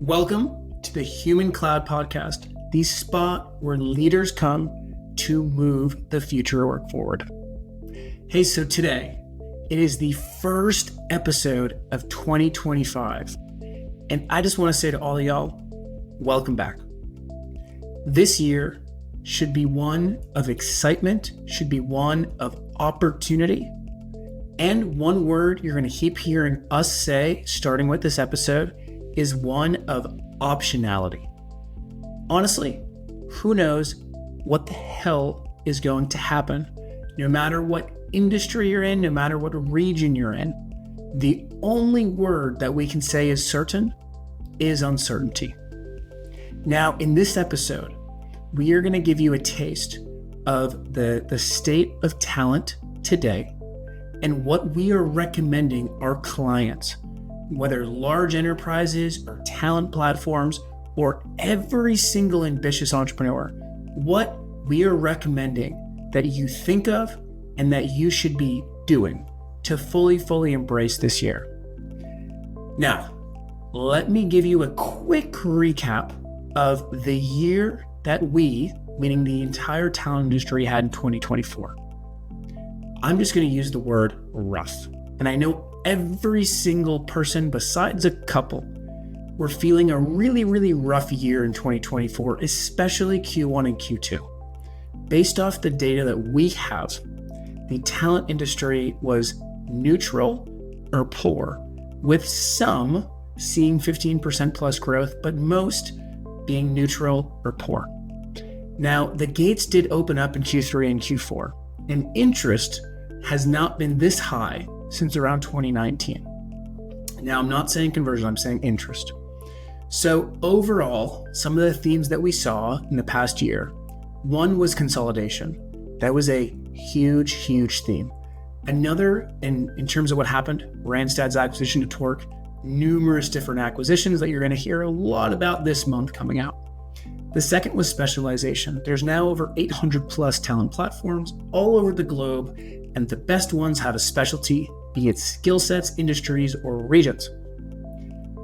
Welcome to the Human Cloud Podcast, the spot where leaders come to move the future of work forward. Hey, so today, it is the first episode of 2025, and I just want to say to all of y'all, welcome back. This year should be one of excitement, should be one of opportunity, and one word you're going to keep hearing us say, starting with this episode, is one of optionality. Honestly, who knows what the hell is going to happen? No matter what industry you're in, no matter what region you're in, the only word that we can say is certain is uncertainty. Now, in this episode, we are going to give you a taste of the state of talent today and what we are recommending our clients, whether large enterprises or talent platforms or every single ambitious entrepreneur, what we are recommending that you think of and that you should be doing to fully embrace this year. Now, let me give you a quick recap of the year that we, meaning the entire talent industry, had in 2024. I'm just going to use the word rough. And I know every single person besides a couple were feeling a really rough year in 2024, especially Q1 and Q2. Based off the data that we have, the talent industry was neutral or poor, with some seeing 15% plus growth, but most being neutral or poor. Now, the gates did open up in Q3 and Q4, and interest has not been this high since around 2019. Now, I'm not saying conversion, I'm saying interest. So overall, some of the themes that we saw in the past year, one was consolidation. That was a huge theme. Another, in terms of what happened, Randstad's acquisition of Torque, numerous different acquisitions that you're going to hear a lot about this month coming out. The second was specialization. There's now over 800 plus talent platforms all over the globe, and the best ones have a specialty, be it skill sets, industries, or regions.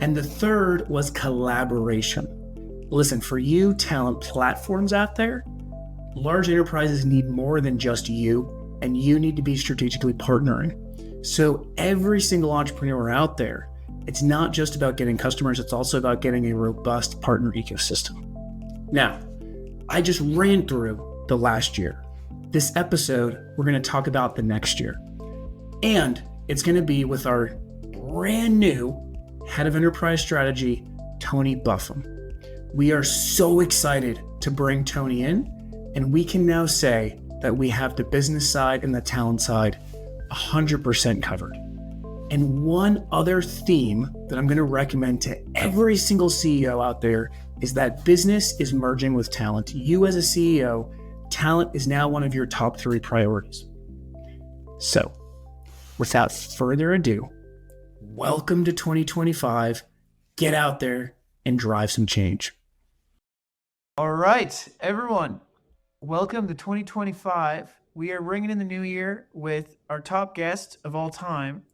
And the third was collaboration. Listen, for you talent platforms out there, large enterprises need more than just you, and you need to be strategically partnering. So every single entrepreneur out there, it's not just about getting customers, it's also about getting a robust partner ecosystem. Now, I just ran through the last year. This episode, we're going to talk about the next year. And it's going to be with our brand new head of enterprise strategy, Tony Buffum. We are so excited to bring Tony in, and we can now say that we have the business side and the talent side 100% covered. And one other theme that I'm going to recommend to every single CEO out there is that business is merging with talent. You as a CEO, talent is now one of your top 3 priorities. So, without further ado, welcome to 2025. Get out there and drive some change. All right, everyone, welcome to 2025. We are ringing in the new year with our top guest of all time,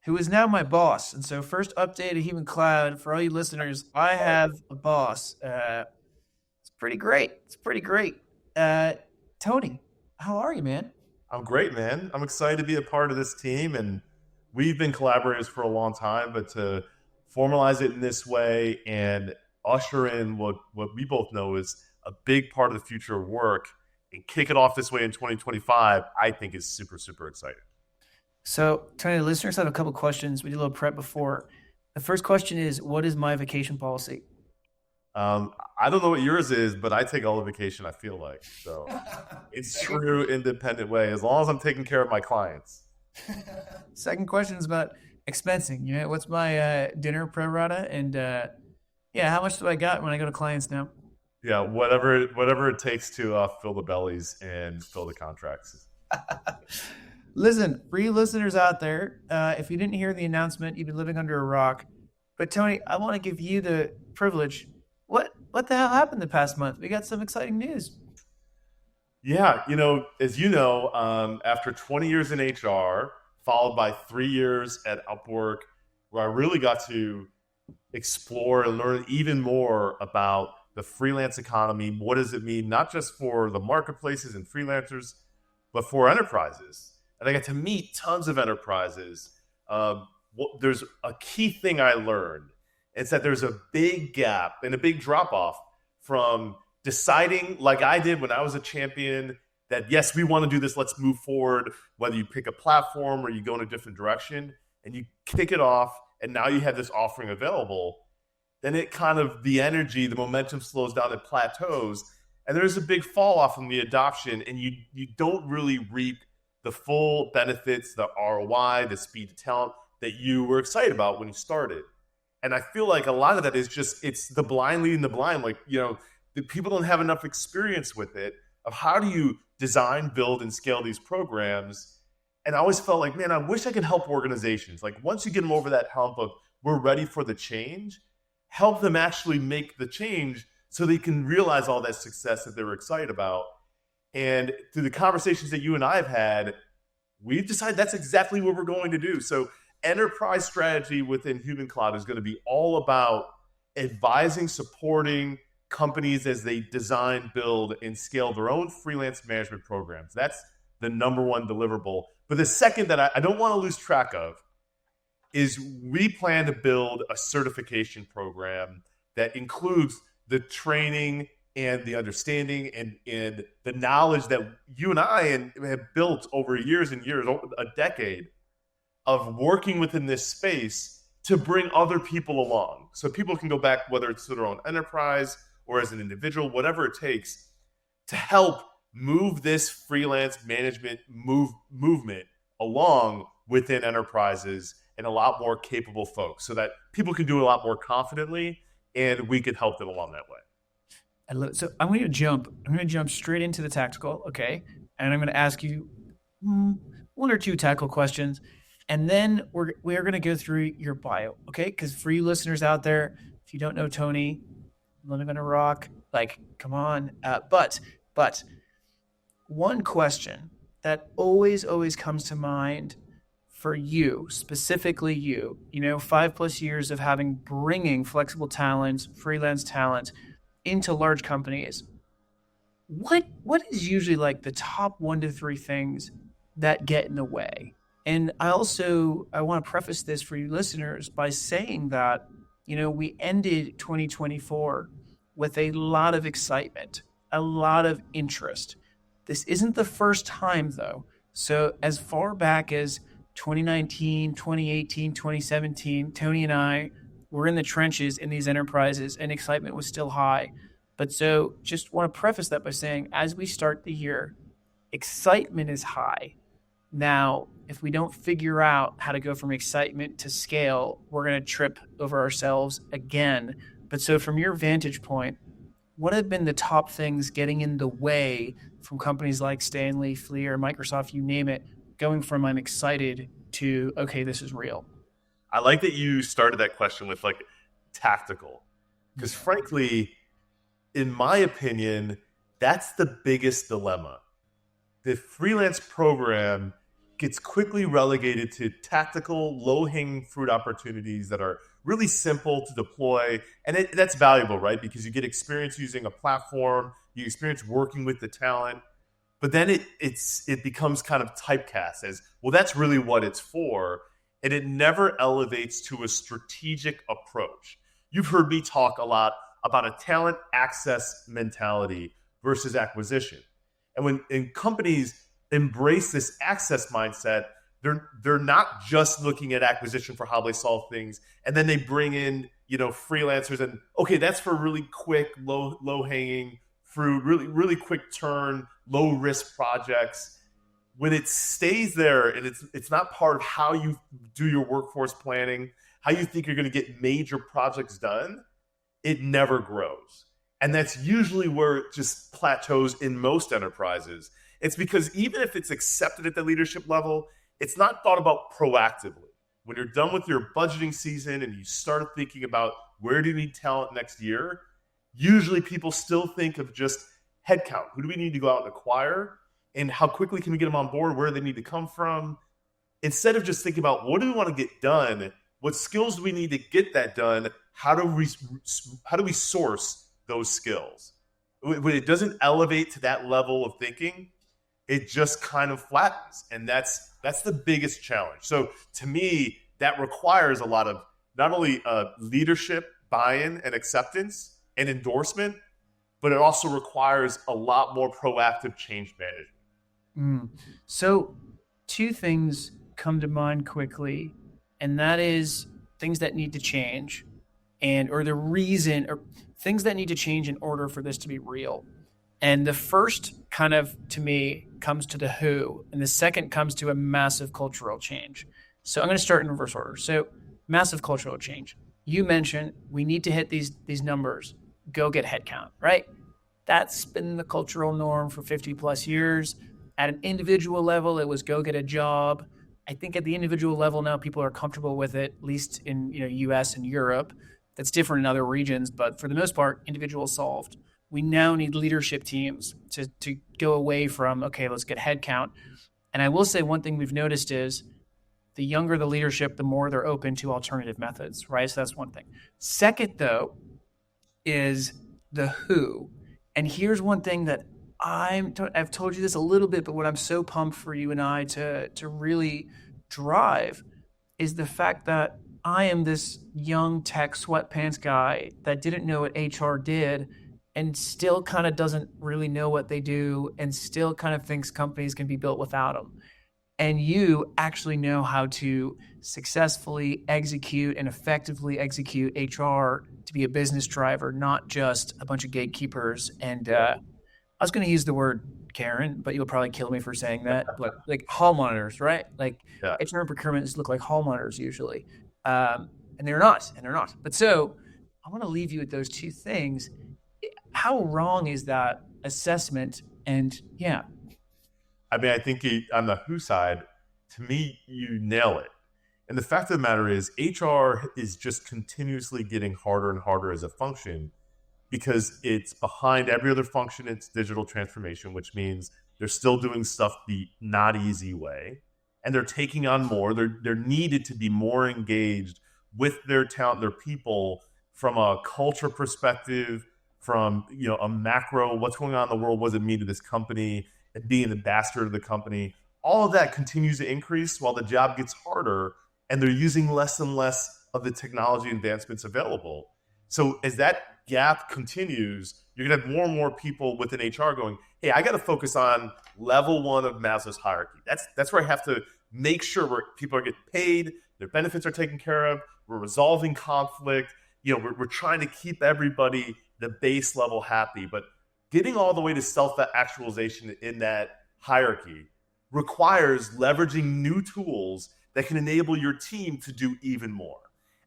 who is now my boss. And so first update of Human Cloud, for all you listeners, I have a boss. It's pretty great. Tony, how are you, man? I'm great, man. I'm excited to be a part of this team, and we've been collaborators for a long time, but to formalize it in this way and usher in what we both know is a big part of the future of work and kick it off this way in 2025, I think is super exciting. So, Tony, the listeners have a couple questions. We did a little prep before. The first question is, what is my vacation policy? I don't know what yours is, but I take all the vacation I feel like. So it's true independent way, as long as I'm taking care of my clients. Second question is about expensing. You know, what's my dinner pro rata? And how much do I got when I go to clients now? Yeah, whatever it takes to fill the bellies and fill the contracts. Listen, for you listeners out there, if you didn't hear the announcement, you've been living under a rock. But Tony, I want to give you the privilege. What the hell happened the past month? We got some exciting news. Yeah, as you know, after 20 years in HR, followed by 3 years at Upwork, where I really got to explore and learn even more about the freelance economy. What does it mean, not just for the marketplaces and freelancers, but for enterprises? And I got to meet tons of enterprises. There's a key thing I learned. It's that there's a big gap and a big drop off from deciding, like I did when I was a champion, that yes, we want to do this, let's move forward, whether you pick a platform or you go in a different direction and you kick it off, and now you have this offering available, then it kind of, the energy, the momentum slows down, it plateaus, and there's a big fall off in the adoption, and you don't really reap the full benefits, the ROI, the speed to talent that you were excited about when you started. And I feel like a lot of that is just, it's the blind leading the blind. Like, the people don't have enough experience with it of how do you design, build, and scale these programs. And I always felt like, man, I wish I could help organizations. Like, once you get them over that hump of we're ready for the change, help them actually make the change so they can realize all that success that they were excited about. And through the conversations that you and I have had, we've decided that's exactly what we're going to do. So enterprise strategy within Human Cloud is going to be all about advising, supporting companies as they design, build, and scale their own freelance management programs. That's the number one deliverable. But the second that I don't want to lose track of is we plan to build a certification program that includes the training and the understanding and the knowledge that you and I have built over years and years, over a decade of working within this space to bring other people along. So people can go back, whether it's to their own enterprise or as an individual, whatever it takes, to help move this freelance management movement along within enterprises and a lot more capable folks so that people can do it a lot more confidently and we can help them along that way. So I'm going to jump straight into the tactical, okay? And I'm going to ask you one or two tactical questions, and then we're going to go through your bio, okay? Because for you listeners out there, if you don't know Tony, living on a rock, like, come on. But one question that always comes to mind for you, specifically you, 5+ years of bringing flexible talents, freelance talent into large companies. What is usually like the top 1 to 3 things that get in the way? And I want to preface this for you listeners by saying that, we ended 2024 with a lot of excitement, a lot of interest. This isn't the first time though. So as far back as 2019, 2018, 2017, Tony and I were in the trenches in these enterprises and excitement was still high. But so just want to preface that by saying, as we start the year, excitement is high. Now, if we don't figure out how to go from excitement to scale, we're going to trip over ourselves again. But so from your vantage point, what have been the top things getting in the way from companies like Stanley, Fleer, Microsoft, you name it, going from I'm excited to, okay, this is real? I like that you started that question with like tactical, because frankly, in my opinion, that's the biggest dilemma. The freelance program gets quickly relegated to tactical, low-hanging fruit opportunities that are really simple to deploy. And that's valuable, right? Because you get experience using a platform, you experience working with the talent, but then it becomes kind of typecast as, well, that's really what it's for. And it never elevates to a strategic approach. You've heard me talk a lot about a talent access mentality versus acquisition. And when companies embrace this access mindset, they're not just looking at acquisition for how they solve things, and then they bring in freelancers and, okay, that's for really quick, low hanging fruit, really quick turn, low risk projects. When it stays there and it's not part of how you do your workforce planning, how you think you're going to get major projects done, it never grows. And that's usually where it just plateaus in most enterprises. It's because even if it's accepted at the leadership level, it's not thought about proactively. When you're done with your budgeting season and you start thinking about where do you need talent next year, usually people still think of just headcount. Who do we need to go out and acquire? And how quickly can we get them on board? Where they need to come from? Instead of just thinking about what do we want to get done What skills do we need to get that done? How do we source those skills? When it doesn't elevate to that level of thinking, it just kind of flattens. And that's the biggest challenge. So to me, that requires a lot of not only leadership, buy-in and acceptance and endorsement, but it also requires a lot more proactive change management. So two things come to mind quickly, and that is things that need to change or the reason or things that need to change in order for this to be real. And the first kind of, to me, comes to the who, and the second comes to a massive cultural change. So I'm going to start in reverse order. So massive cultural change. You mentioned we need to hit these numbers, go get headcount, right? That's been the cultural norm for 50 plus years. At an individual level, it was go get a job. I think at the individual level now, people are comfortable with it, at least in US and Europe. That's different in other regions, but for the most part, individual solved. We now need leadership teams to go away from, okay, let's get headcount. And I will say one thing we've noticed is the younger the leadership, the more they're open to alternative methods, right? So that's one thing. Second, though, is the who. And here's one thing that I've told you this a little bit, but what I'm so pumped for you and I to really drive is the fact that I am this young tech sweatpants guy that didn't know what HR did and still kind of doesn't really know what they do and still kind of thinks companies can be built without them. And you actually know how to successfully execute and effectively execute HR to be a business driver, not just a bunch of gatekeepers. And I was going to use the word Karen, but you'll probably kill me for saying that. But like hall monitors, right? Like HR and procurement look like hall monitors usually. And they're not. But so I want to leave you with those two things. How wrong is that assessment? And yeah. I mean, I think on the who side, to me, you nail it. And the fact of the matter is, HR is just continuously getting harder and harder as a function because it's behind every other function. It's digital transformation, which means they're still doing stuff the not easy way. And they're taking on more. They're needed to be more engaged with their talent, their people, from a culture perspective, from a macro, what's going on in the world, what does it mean to this company, and being an ambassador to the company. All of that continues to increase while the job gets harder, and they're using less and less of the technology advancements available. So as that gap continues, you're going to have more and more people within HR going, hey, I got to focus on level one of Maslow's hierarchy. That's where I have to make sure people are getting paid, their benefits are taken care of, we're resolving conflict, we're trying to keep everybody the base level happy. But getting all the way to self-actualization in that hierarchy requires leveraging new tools that can enable your team to do even more.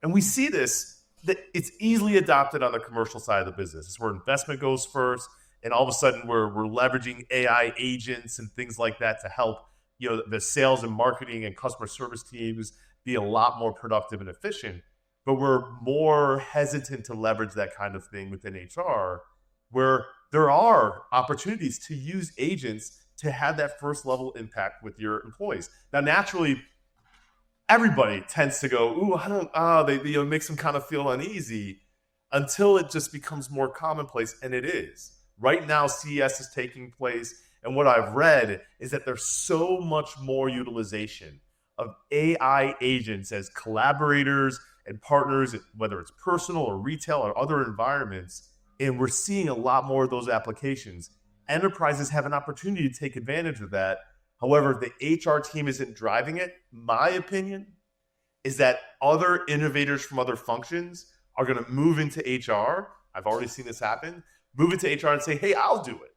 And we see this, that it's easily adopted on the commercial side of the business. It's where investment goes first, and all of a sudden we're leveraging AI agents and things like that to help the sales and marketing and customer service teams be a lot more productive and efficient. But we're more hesitant to leverage that kind of thing within HR, where there are opportunities to use agents to have that first level impact with your employees. Now, naturally, everybody tends to go, ooh, they makes them kind of feel uneasy until it just becomes more commonplace, and it is. Right now, CES is taking place, and what I've read is that there's so much more utilization of AI agents as collaborators and partners, whether it's personal or retail or other environments, and we're seeing a lot more of those applications. Enterprises have an opportunity to take advantage of that. However, the HR team isn't driving it. My opinion is that other innovators from other functions are going to move into HR. I've already seen this happen. Move into HR and say, hey, I'll do it.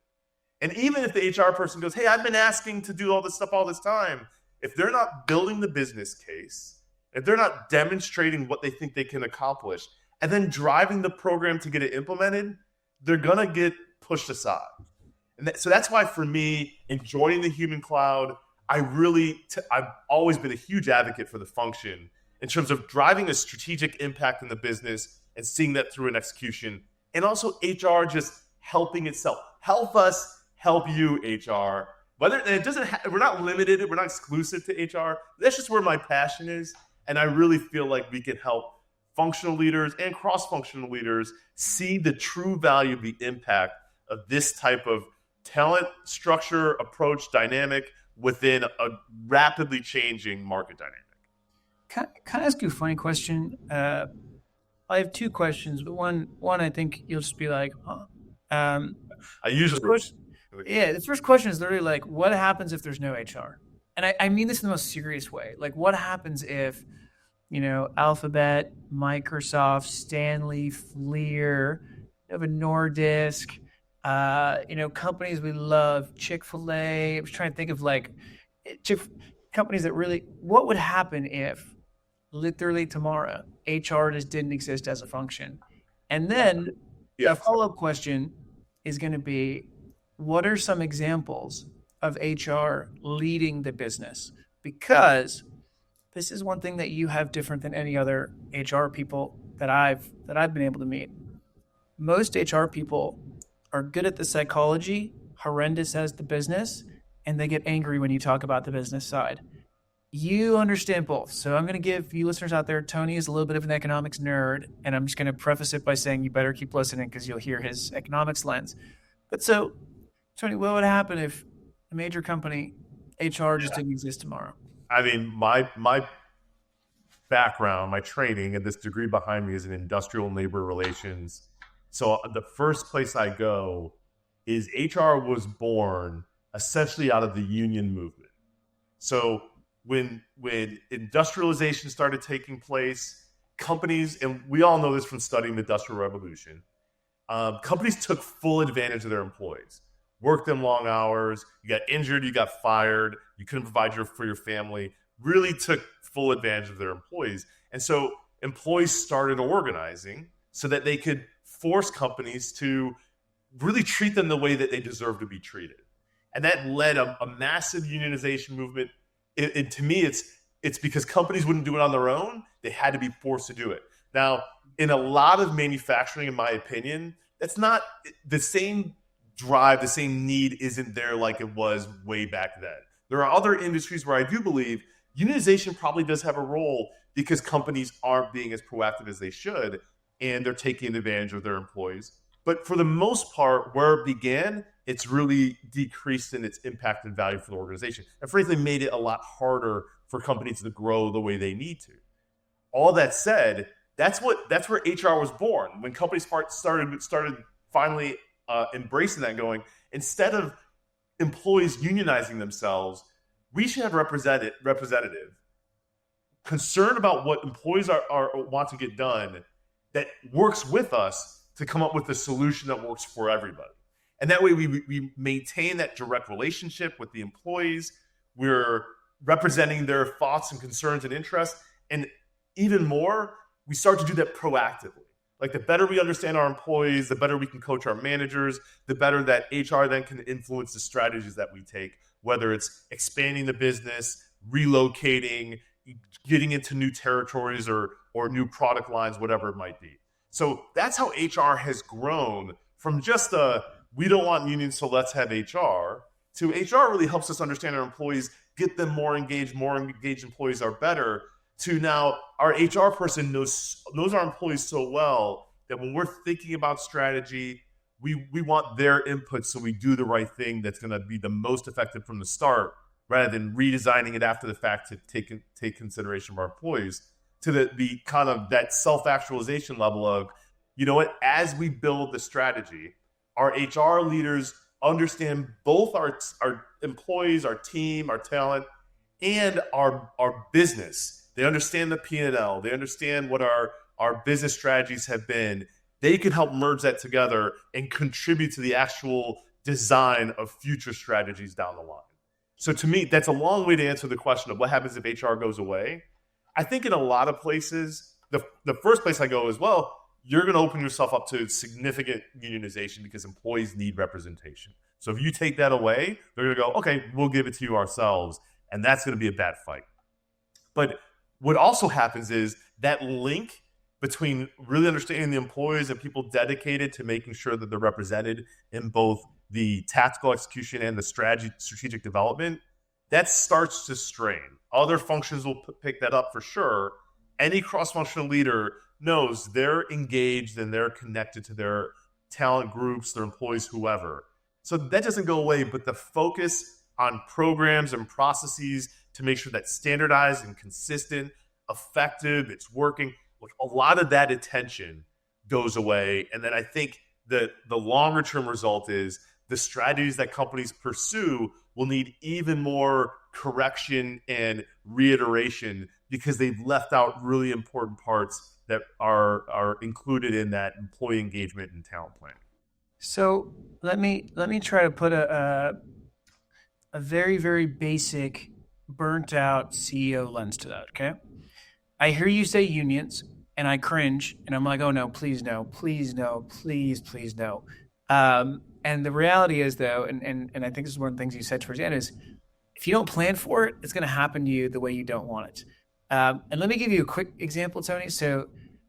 And even if the HR person goes, hey, I've been asking to do all this stuff all this time, if they're not building the business case, if they're not demonstrating what they think they can accomplish, and then driving the program to get it implemented, they're going to get pushed aside. And so that's why, for me, enjoying the human cloud, I've always been a huge advocate for the function in terms of driving a strategic impact in the business and seeing that through an execution. And also HR just helping itself. Help us help you, HR. We're not limited, we're not exclusive to HR. That's just where my passion is. And I really feel like we can help functional leaders and cross-functional leaders see the true value of the impact of this type of talent structure, approach, dynamic within a rapidly changing market dynamic. Can I ask you a funny question? I have two questions, but one I think you'll just be like, huh. I usually, The first question is literally like, what happens if there's no HR? And I mean this in the most serious way. Like, what happens if, Alphabet, Microsoft, Stanley, Fleer, Novo Nordisk, companies we love, Chick-fil-A. I was trying to think of companies that really, what would happen if literally tomorrow HR just didn't exist as a function? And then a follow-up question is going to be, what are some examples of HR leading the business? Because this is one thing that you have different than any other HR people that I've been able to meet. Most HR people are good at the psychology, horrendous as the business, and they get angry when you talk about the business side. You understand both. So I'm going to give you listeners out there, Tony is a little bit of an economics nerd, and I'm just going to preface it by saying you better keep listening because you'll hear his economics lens. But so, Tony, what would happen if a major company, HR just didn't exist tomorrow? I mean, my background, my training, and this degree behind me is in industrial and labor relations. So the first place I go is HR was born essentially out of the union movement. So when industrialization started taking place, companies, and we all know this from studying the Industrial Revolution, companies took full advantage of their employees. Worked them long hours, you got injured, you got fired, you couldn't provide for your family, really took full advantage of their employees. And so employees started organizing so that they could force companies to really treat them the way that they deserve to be treated. And that led a massive unionization movement. And to me, it's because companies wouldn't do it on their own. They had to be forced to do it. Now, in a lot of manufacturing, in my opinion, that's not the same drive, the same need isn't there like it was way back then. There are other industries where I do believe unionization probably does have a role because companies aren't being as proactive as they should, and they're taking advantage of their employees. But for the most part, where it began, it's really decreased in its impact and value for the organization, and frankly made it a lot harder for companies to grow the way they need to. All that said, that's where HR was born. When companies started finally embracing that, going, instead of employees unionizing themselves, we should have a representative concerned about what employees are want to get done that works with us to come up with a solution that works for everybody. And that way we maintain that direct relationship with the employees. We're representing their thoughts and concerns and interests. And even more, we start to do that proactively. Like, the better we understand our employees, the better we can coach our managers, the better that HR then can influence the strategies that we take, whether it's expanding the business, relocating, getting into new territories or new product lines, whatever it might be. So that's how HR has grown from just we don't want unions, so let's have HR, to HR really helps us understand our employees, get them more engaged employees are better, to now our HR person knows our employees so well that when we're thinking about strategy, we want their input so we do the right thing that's going to be the most effective from the start, rather than redesigning it after the fact to take consideration of our employees, to the kind of that self-actualization level of, you know what, as we build the strategy, our HR leaders understand both our employees, our team, our talent, and our business. They understand the P&L. They understand what our business strategies have been. They can help merge that together and contribute to the actual design of future strategies down the line. So to me, that's a long way to answer the question of what happens if HR goes away. I think in a lot of places, the first place I go is, well, you're going to open yourself up to significant unionization because employees need representation. So if you take that away, they're going to go, okay, we'll give it to you ourselves. And that's going to be a bad fight. But what also happens is that link between really understanding the employees and people dedicated to making sure that they're represented in both the tactical execution and the strategic development, that starts to strain. Other functions will pick that up for sure. Any cross-functional leader knows they're engaged and they're connected to their talent groups, their employees, whoever. So that doesn't go away, but the focus on programs and processes to make sure that's standardized and consistent, effective, it's working, like a lot of that attention goes away. And then I think the longer term result is the strategies that companies pursue will need even more correction and reiteration because they've left out really important parts that are included in that employee engagement and talent plan. So let me try to put a very, very basic, burnt out CEO lens to that. Okay, I hear you say unions, and I cringe, and I'm like, oh no, please no, please no, please no. And the reality is, though, and I think this is one of the things you said towards the end is, if you don't plan for it, it's going to happen to you the way you don't want it. And let me give you a quick example, Tony. So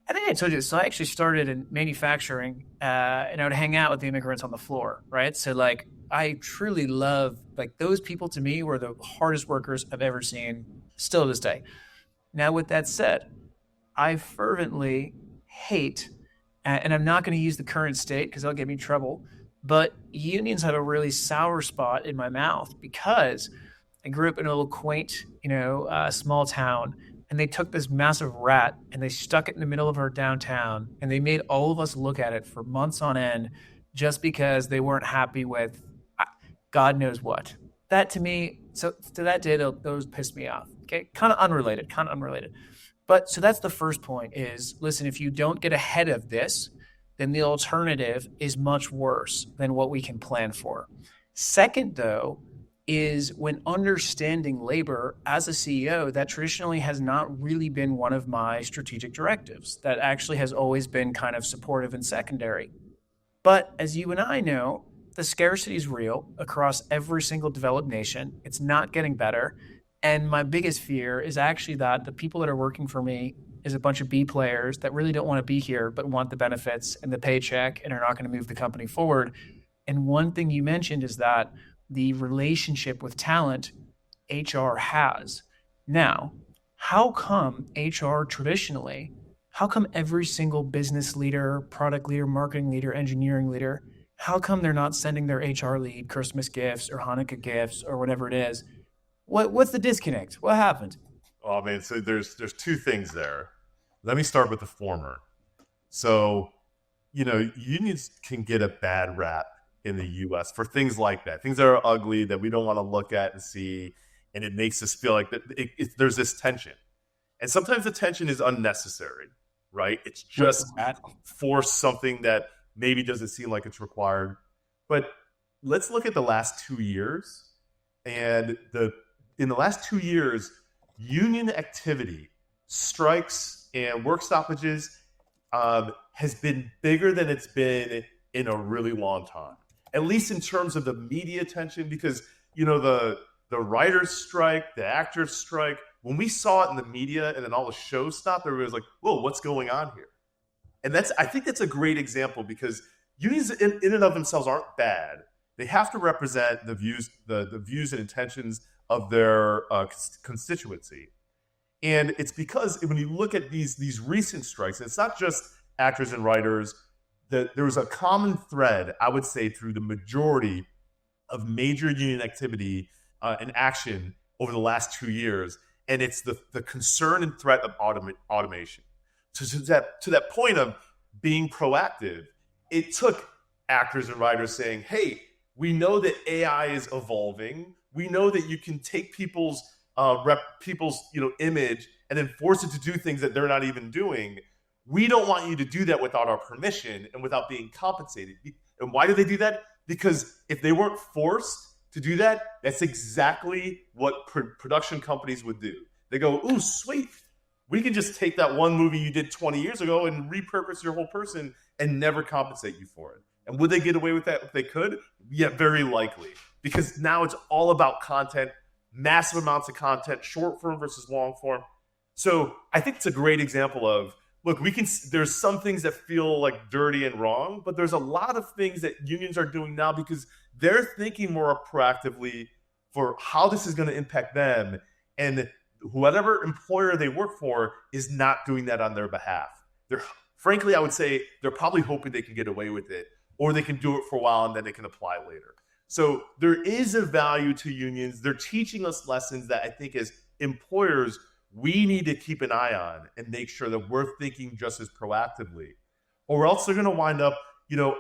I think I told you this. So I actually started in manufacturing, and I would hang out with the immigrants on the floor, right? So like I truly love, like those people to me were the hardest workers I've ever seen, still to this day. Now, with that said, I fervently hate, and I'm not going to use the current state because that'll get me in trouble, but unions have a really sour spot in my mouth because I grew up in a little quaint, small town, and they took this massive rat and they stuck it in the middle of our downtown, and they made all of us look at it for months on end just because they weren't happy with God knows what. That to me, so to that day, those pissed me off. Okay, kind of unrelated. But so that's the first point is, listen, if you don't get ahead of this, then the alternative is much worse than what we can plan for. Second, though, is when understanding labor as a CEO, that traditionally has not really been one of my strategic directives. That actually has always been kind of supportive and secondary. But as you and I know, the scarcity is real across every single developed nation. It's not getting better. And my biggest fear is actually that the people that are working for me is a bunch of B players that really don't want to be here, but want the benefits and the paycheck and are not going to move the company forward. And one thing you mentioned is that the relationship with talent HR has. Now, how come HR traditionally, how come every single business leader, product leader, marketing leader, engineering leader, how come they're not sending their HR lead Christmas gifts or Hanukkah gifts or whatever it is? What's the disconnect? What happened? Oh man, so there's two things there. Let me start with the former. So, unions can get a bad rap in the US for things like that, things that are ugly that we don't want to look at and see, and it makes us feel like that there's this tension. And sometimes the tension is unnecessary, right? It's just force something that maybe doesn't seem like it's required. But let's look at the last 2 years. And in the last 2 years, union activity, strikes, and work stoppages has been bigger than it's been in a really long time. At least in terms of the media attention, because the writers' strike, the actors' strike, when we saw it in the media and then all the shows stopped, everybody was like, "Whoa, what's going on here?" And I think that's a great example because unions in and of themselves aren't bad. They have to represent the views and intentions of their constituency. And it's because when you look at these recent strikes, it's not just actors and writers, that there was a common thread, I would say, through the majority of major union activity and action over the last 2 years. And it's the concern and threat of automation. So to that point of being proactive, it took actors and writers saying, hey, we know that AI is evolving. We know that you can take people's image and then force it to do things that they're not even doing. We don't want you to do that without our permission and without being compensated. And why do they do that? Because if they weren't forced to do that, that's exactly what production companies would do. They go, ooh, sweet. We can just take that one movie you did 20 years ago and repurpose your whole person and never compensate you for it. And would they get away with that if they could? Yeah, very likely. Because now it's all about content, massive amounts of content, short form versus long form. So I think it's a great example of, look, there's some things that feel like dirty and wrong, but there's a lot of things that unions are doing now because they're thinking more proactively for how this is going to impact them. And whatever employer they work for is not doing that on their behalf. Frankly, I would say they're probably hoping they can get away with it, or they can do it for a while and then they can apply later. So there is a value to unions. They're teaching us lessons that I think as employers, we need to keep an eye on and make sure that we're thinking just as proactively, or else they're going to wind up,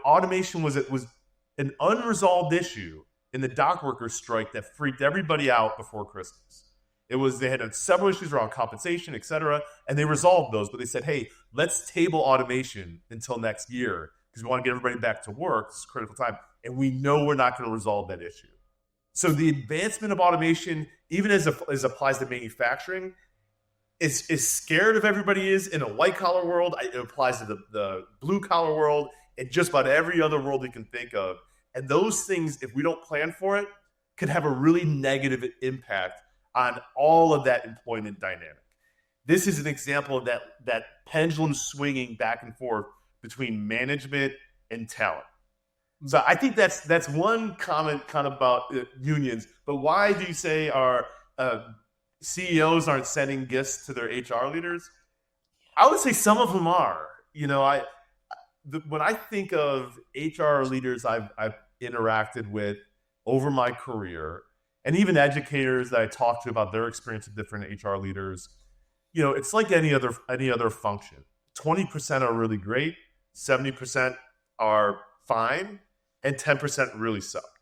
automation was an unresolved issue in the dock workers strike that freaked everybody out before Christmas. They had several issues around compensation, et cetera, and they resolved those, but they said, hey, let's table automation until next year because we want to get everybody back to work. It's a critical time, and we know we're not going to resolve that issue. So the advancement of automation, even as applies to manufacturing, is scared of everybody is in a white-collar world. It applies to the blue-collar world and just about every other world you can think of. And those things, if we don't plan for it, could have a really negative impact on all of that employment dynamic. This is an example of that pendulum swinging back and forth between management and talent. So I think that's one comment kind of about unions. But why do you say our CEOs aren't sending gifts to their HR leaders? I would say some of them are. When I think of HR leaders I've interacted with over my career, and even educators that I talk to about their experience with different HR leaders, it's like any other function. 20% are really great, 70% are fine, and 10% really suck.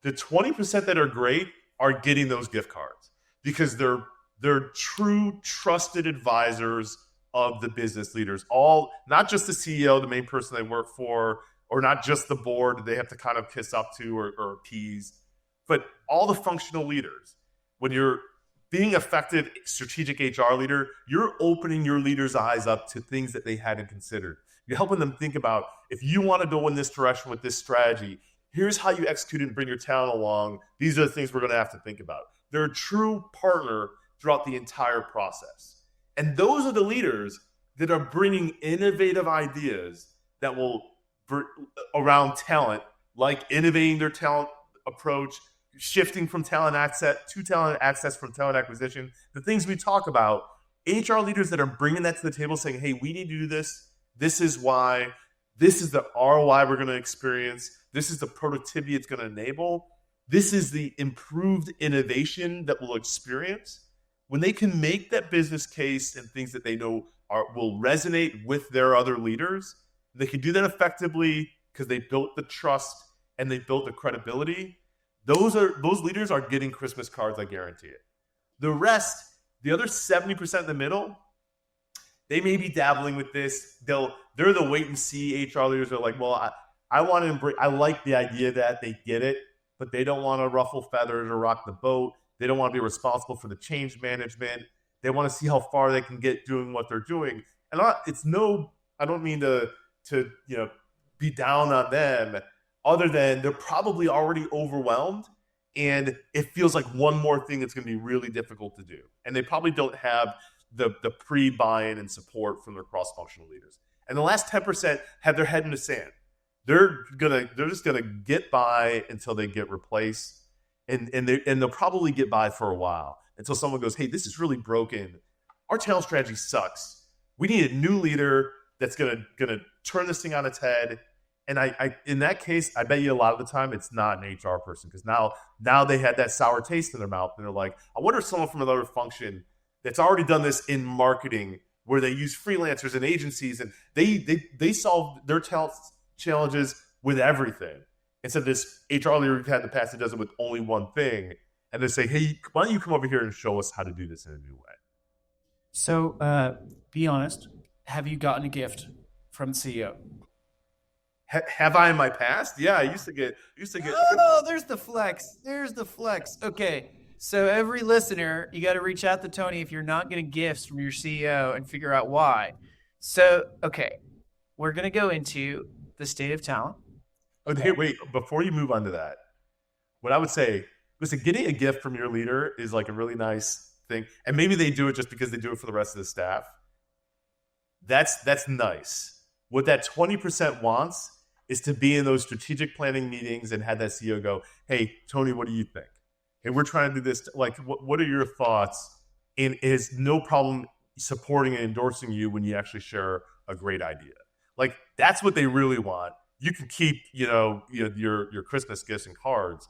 The 20% that are great are getting those gift cards because they're true trusted advisors of the business leaders. All, not just the CEO, the main person they work for, or not just the board they have to kind of kiss up to or appease, but all the functional leaders. When you're being effective strategic HR leader, you're opening your leaders' eyes up to things that they hadn't considered. You're helping them think about, if you want to go in this direction with this strategy, here's how you execute it and bring your talent along. These are the things we're going to have to think about. They're a true partner throughout the entire process. And those are the leaders that are bringing innovative ideas that will, around talent, like innovating their talent approach, shifting from talent access to talent access from talent acquisition, the things we talk about. HR leaders that are bringing that to the table saying, hey, we need to do this. This is why. This is the ROI we're going to experience. This is the productivity it's going to enable. This is the improved innovation that we'll experience. When they can make that business case and things that they know will resonate with their other leaders, they can do that effectively because they built the trust and they built the credibility. Those leaders are getting Christmas cards, I guarantee it. The rest, the other 70% in the middle, they may be dabbling with this. They're the wait and see HR leaders. Are like, well, I want to embrace. I like the idea that they get it, but they don't want to ruffle feathers or rock the boat. They don't want to be responsible for the change management. They want to see how far they can get doing what they're doing. And I don't mean to be down on them, other than they're probably already overwhelmed, and it feels like one more thing that's going to be really difficult to do. And they probably don't have the pre-buy-in and support from their cross-functional leaders. And the last 10% have their head in the sand. They're just gonna get by until they get replaced, and they'll probably get by for a while until someone goes, hey, this is really broken. Our talent strategy sucks. We need a new leader that's gonna turn this thing on its head. And I in that case, I bet you a lot of the time it's not an HR person, because now they had that sour taste in their mouth and they're like, I wonder if someone from another function that's already done this in marketing, where they use freelancers and agencies, and they solve their talent challenges with everything, instead of this HR leader we've had in the past that does it with only one thing, and they say, hey, why don't you come over here and show us how to do this in a new way? So be honest, have you gotten a gift from the CEO? Have I in my past? Yeah, I used to get. Oh, there's the flex. Okay, so every listener, you got to reach out to Tony if you're not getting gifts from your CEO and figure out why. So, okay, we're going to go into the state of talent. Oh, hey, wait, before you move on to that, what I would say, listen, getting a gift from your leader is like a really nice thing. And maybe they do it just because they do it for the rest of the staff. That's nice. What that 20% wants is to be in those strategic planning meetings and have that CEO go, hey, Tony, what do you think? and we're trying to do this. Like, what are your thoughts? And it is no problem supporting and endorsing you when you actually share a great idea. Like, that's what they really want. You can keep, your Christmas gifts and cards,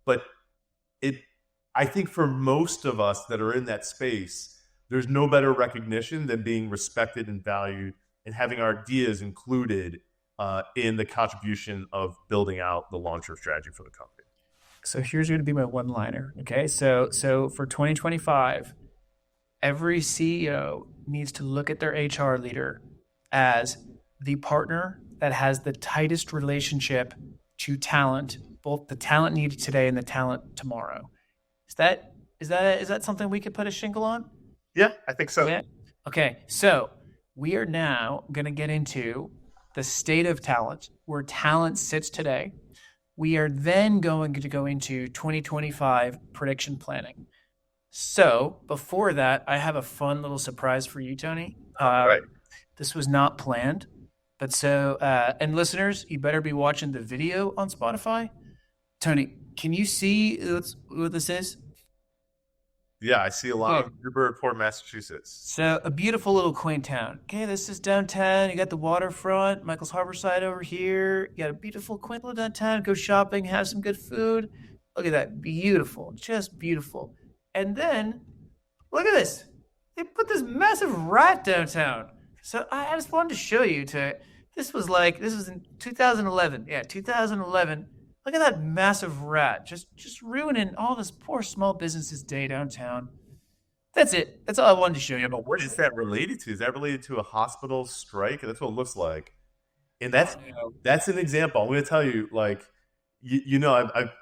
but it. I think for most of us that are in that space, there's no better recognition than being respected and valued and having our ideas included in the contribution of building out the long-term strategy for the company. So here's going to be my one-liner. Okay, so for 2025, every CEO needs to look at their HR leader as the partner that has the tightest relationship to talent, both the talent needed today and the talent tomorrow. Is that something we could put a shingle on? Yeah, I think so. Yeah. Okay, so we are now going to get into the state of talent, where talent sits today. We are then going to go into 2025 prediction planning. So before that, I have a fun little surprise for you, Tony. Right. This was not planned, but and listeners, you better be watching the video on Spotify. Tony, can you see what this is? Yeah, I see a lot of Newburyport, Massachusetts. So a beautiful little quaint town. Okay, this is downtown. You got the waterfront, Michael's Harborside over here. You got a beautiful quaint little downtown. Go shopping, have some good food. Look at that, beautiful, just beautiful. And then look at this. They put this massive rat downtown. So I just wanted to show you. This was in 2011. Yeah, 2011. Look at that massive rat, just ruining all this poor small business's day downtown. That's it. That's all I wanted to show you. But what is that related to? Is that related to a hospital strike? That's what it looks like. And that's an example. I'm going to tell you, like,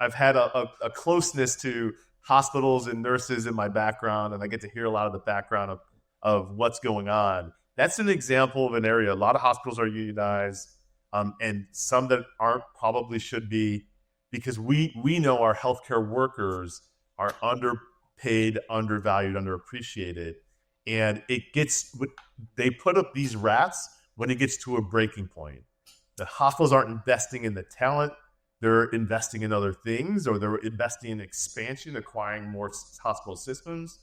I've had a closeness to hospitals and nurses in my background, and I get to hear a lot of the background of what's going on. That's an example of an area. A lot of hospitals are unionized, and some that aren't probably should be, because we know our healthcare workers are underpaid, undervalued, underappreciated, and they put up these rats when it gets to a breaking point. The hospitals aren't investing in the talent; they're investing in other things, or they're investing in expansion, acquiring more hospital systems.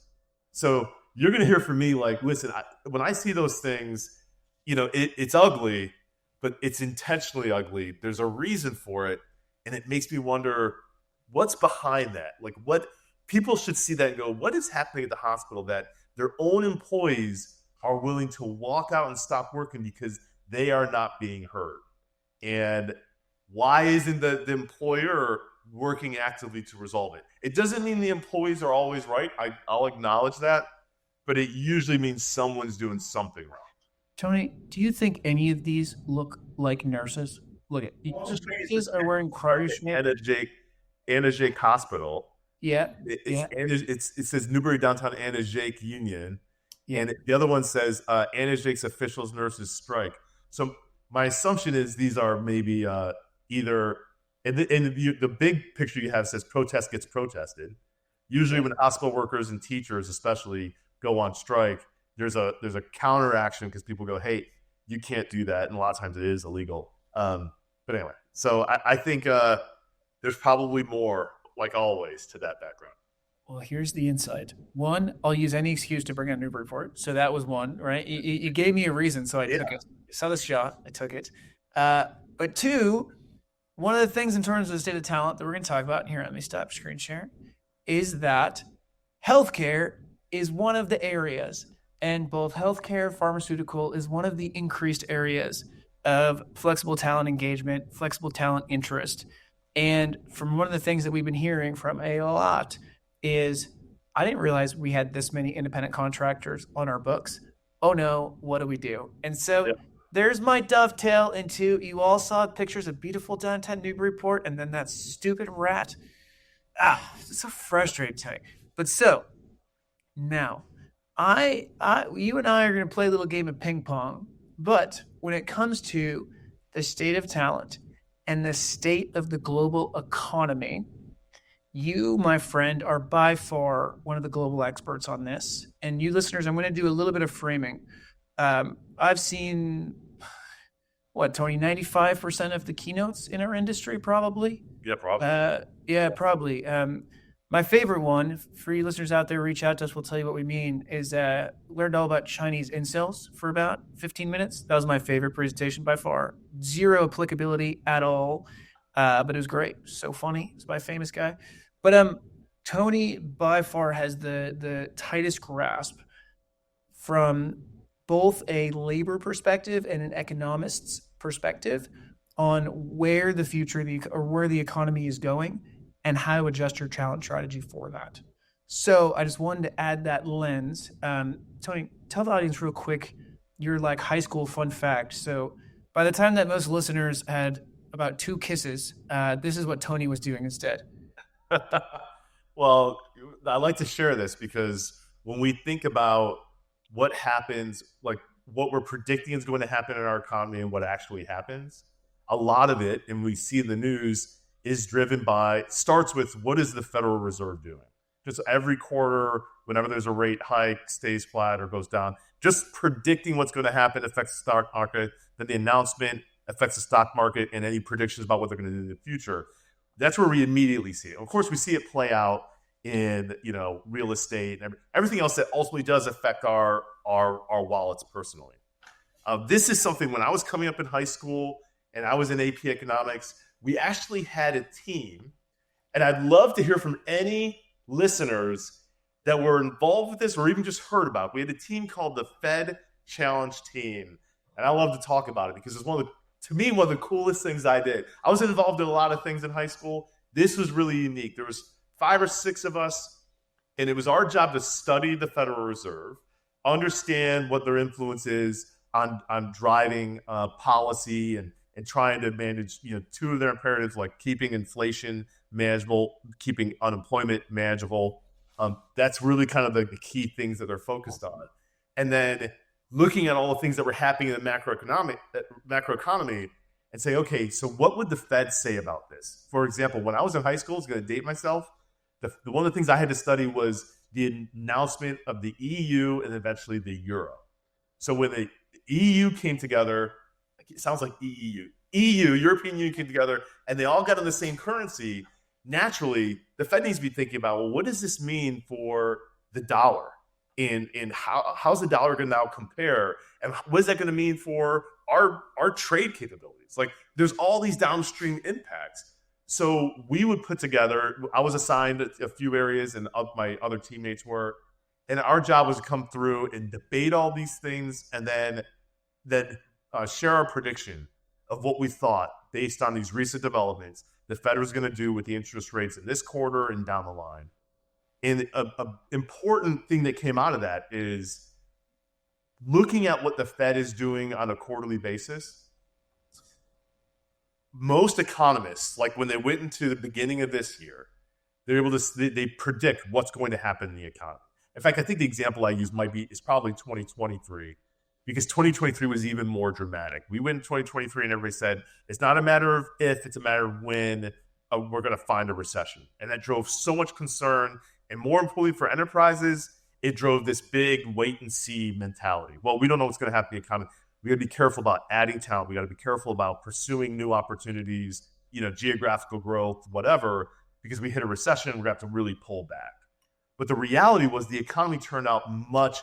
So you're going to hear from me, like, listen, when I see those things, it's ugly, but it's intentionally ugly. There's a reason for it. And it makes me wonder what's behind that. Like, what people should see that and go, what is happening at the hospital that their own employees are willing to walk out and stop working because they are not being heard? And why isn't the employer working actively to resolve it? It doesn't mean the employees are always right. I'll acknowledge that. But it usually means someone's doing something wrong. Tony, do you think any of these look like nurses? Look at nurses are wearing Anna Jake Hospital. Yeah. It says Newbury Downtown Anna Jake Union. Yeah. And the other one says Anna Jake's officials nurses strike. So my assumption is these are maybe either, and the big picture you have says protest gets protested. Usually when hospital workers and teachers especially go on strike, there's a counteraction because people go, hey, you can't do that. And a lot of times it is illegal. But anyway, so I think there's probably more, like always, to that background. Well, here's the insight. One, I'll use any excuse to bring on Newburyport. So that was one, right? You gave me a reason, so I took it. I saw the shot, I took it. But two, one of the things in terms of the state of talent that we're going to talk about, here, let me stop screen share, is that healthcare is one of the areas, and both healthcare, pharmaceutical is one of the increased areas of flexible talent engagement, flexible talent interest. And from one of the things that we've been hearing from a lot is, I didn't realize we had this many independent contractors on our books. Oh no, what do we do? And so there's my dovetail into, you all saw pictures of beautiful downtown Newburyport and then that stupid rat. It's so frustrating, Tony. But so now you and I are going to play a little game of ping pong, but when it comes to the state of talent and the state of the global economy, you, my friend, are by far one of the global experts on this. And you listeners, I'm going to do a little bit of framing. I've seen, Tony, 95% of the keynotes in our industry, probably? Yeah, probably. Probably. My favorite one, for you listeners out there, reach out to us. We'll tell you what we mean. Is learned all about Chinese incels for about 15 minutes. That was my favorite presentation by far. Zero applicability at all, but it was great. So funny. It's by a famous guy. But Tony by far has the tightest grasp from both a labor perspective and an economist's perspective on where the future or where the economy is going and how to adjust your challenge strategy for that. So I just wanted to add that lens. Tony, tell the audience real quick your like high school fun fact. So by the time that most listeners had about 2 kisses, this is what Tony was doing instead. Well, I like to share this because when we think about what happens, like what we're predicting is going to happen in our economy and what actually happens, a lot of it, and we see in the news, is driven by, starts with what is the Federal Reserve doing? Just every quarter, whenever there's a rate hike, stays flat or goes down, just predicting what's going to happen affects the stock market. Then the announcement affects the stock market and any predictions about what they're going to do in the future. That's where we immediately see it. Of course, we see it play out in real estate and everything else that ultimately does affect our wallets personally. This is something when I was coming up in high school and I was in AP Economics, we actually had a team, and I'd love to hear from any listeners that were involved with this or even just heard about it. We had a team called the Fed Challenge Team, and I love to talk about it because it's one of the coolest things I did. I was involved in a lot of things in high school. This was really unique. There was 5 or 6 of us, and it was our job to study the Federal Reserve, understand what their influence is on driving policy and trying to manage, 2 of their imperatives, like keeping inflation manageable, keeping unemployment manageable. That's really kind of the key things that they're focused on. And then looking at all the things that were happening in the macroeconomy and say, okay, so what would the Fed say about this? For example, when I was in high school, I was going to date myself. One of the things I had to study was the announcement of the EU and eventually the euro. So when the EU came together, it sounds like European Union came together, and they all got on the same currency. Naturally, the Fed needs to be thinking about, well, what does this mean for the dollar? And how's the dollar going to now compare? And what is that going to mean for our trade capabilities? Like, there's all these downstream impacts. So we would put together, I was assigned a few areas, and my other teammates were, and our job was to come through and debate all these things and then share our prediction of what we thought based on these recent developments the Fed was going to do with the interest rates in this quarter and down the line. And an important thing that came out of that is looking at what the Fed is doing on a quarterly basis. Most economists, like when they went into the beginning of this year, they predict what's going to happen in the economy. In fact, I think the example I use is probably 2023. Because 2023 was even more dramatic. We went in 2023 and everybody said, it's not a matter of if, it's a matter of when we're going to find a recession. And that drove so much concern. And more importantly for enterprises, it drove this big wait and see mentality. Well, we don't know what's going to happen in the economy. We got to be careful about adding talent. We got to be careful about pursuing new opportunities, geographical growth, whatever, because we hit a recession, we're going to have to really pull back. But the reality was the economy turned out much,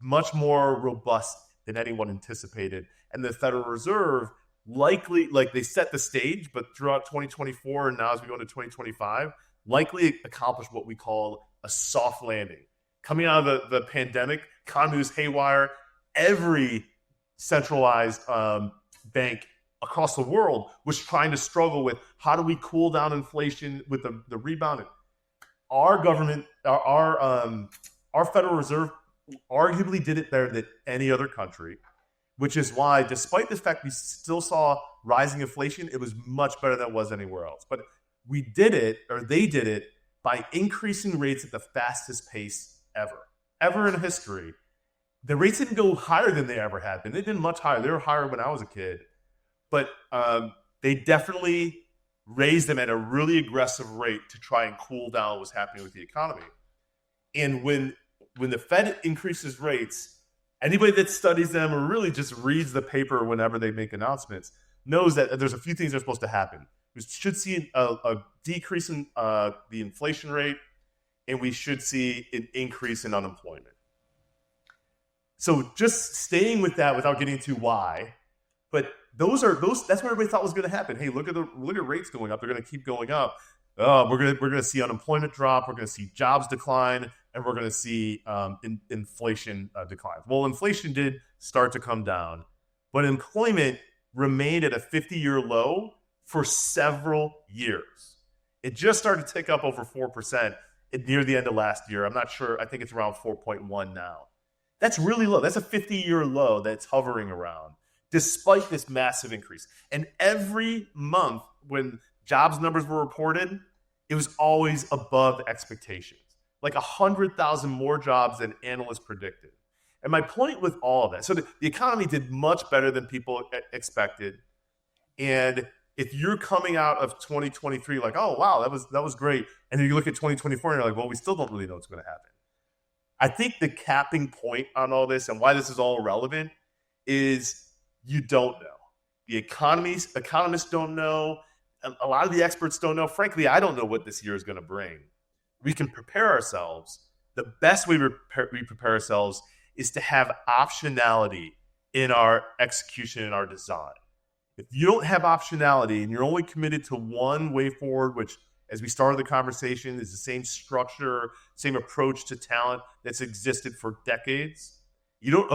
much more robust than anyone anticipated. And the Federal Reserve likely, they set the stage, but throughout 2024 and now as we go into 2025, likely accomplished what we call a soft landing. Coming out of the pandemic, economy was haywire. Every centralized bank across the world was trying to struggle with how do we cool down inflation with the rebound. Our government, our Federal Reserve arguably did it better than any other country, which is why, despite the fact we still saw rising inflation, it was much better than it was anywhere else. But they did it by increasing rates at the fastest pace ever in history. The rates didn't go higher than they ever had been. They did much higher. They were higher when I was a kid. But they definitely raised them at a really aggressive rate to try and cool down what was happening with the economy. And when the Fed increases rates, anybody that studies them or really just reads the paper whenever they make announcements knows that there's a few things that are supposed to happen. We should see a decrease in the inflation rate. and we should see an increase in unemployment. So just staying with that without getting into why, but that's what everybody thought was going to happen. Hey, look at rates going up. They're going to keep going up. We're going to see unemployment drop. We're going to see jobs decline, and we're going to see inflation decline. Well, inflation did start to come down, but employment remained at a 50-year low for several years. It just started to tick up over 4% near the end of last year. I'm not sure. I think it's around 4.1 now. That's really low. That's a 50-year low that's hovering around, despite this massive increase. And every month when jobs numbers were reported, it was always above expectations, like 100,000 more jobs than analysts predicted. And my point with all of that, so the economy did much better than people expected. And if you're coming out of 2023 like, oh, wow, that was great. And then you look at 2024 and you're like, well, we still don't really know what's going to happen. I think the capping point on all this and why this is all relevant is you don't know. The economists don't know. A lot of the experts don't know. Frankly, I don't know what this year is going to bring. We can prepare ourselves. The best way we prepare ourselves is to have optionality in our execution and our design. If you don't have optionality and you're only committed to one way forward, which, as we started the conversation, is the same structure, same approach to talent that's existed for decades, you don't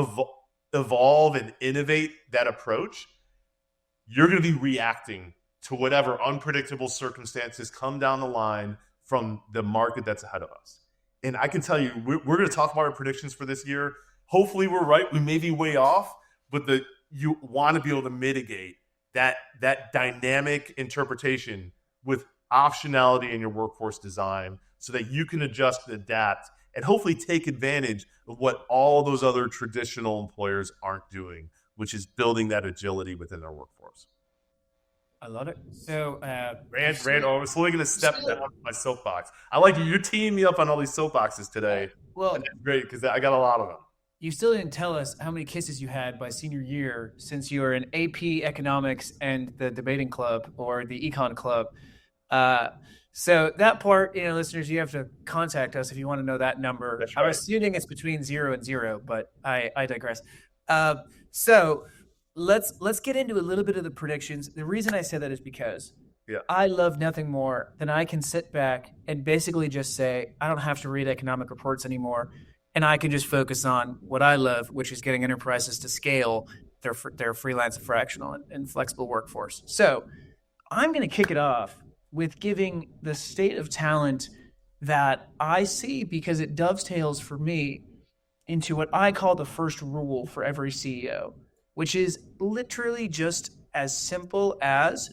evolve and innovate that approach, you're going to be reacting to whatever unpredictable circumstances come down the line from the market that's ahead of us. And I can tell you, we're going to talk about our predictions for this year. Hopefully we're right. We may be way off, but you want to be able to mitigate that dynamic interpretation with optionality in your workforce design so that you can adjust and adapt and hopefully take advantage of what all those other traditional employers aren't doing, which is building that agility within their workforce. I love it. So, Rand, I'm slowly going to step down my soapbox. I like you. You're teeing me up on all these soapboxes today. Well, and that's great because I got a lot of them. You still didn't tell us how many kisses you had by senior year since you were in AP Economics and the debating club or the econ club. So that part, listeners, you have to contact us if you want to know that number. That's right. I'm assuming it's between 0 and 0, but I digress. So let's get into a little bit of the predictions. The reason I say that is because I love nothing more than I can sit back and basically just say, I don't have to read economic reports anymore. And I can just focus on what I love, which is getting enterprises to scale their freelance, fractional, and flexible workforce. So I'm going to kick it off with giving the state of talent that I see, because it dovetails for me into what I call the first rule for every CEO, which is literally just as simple as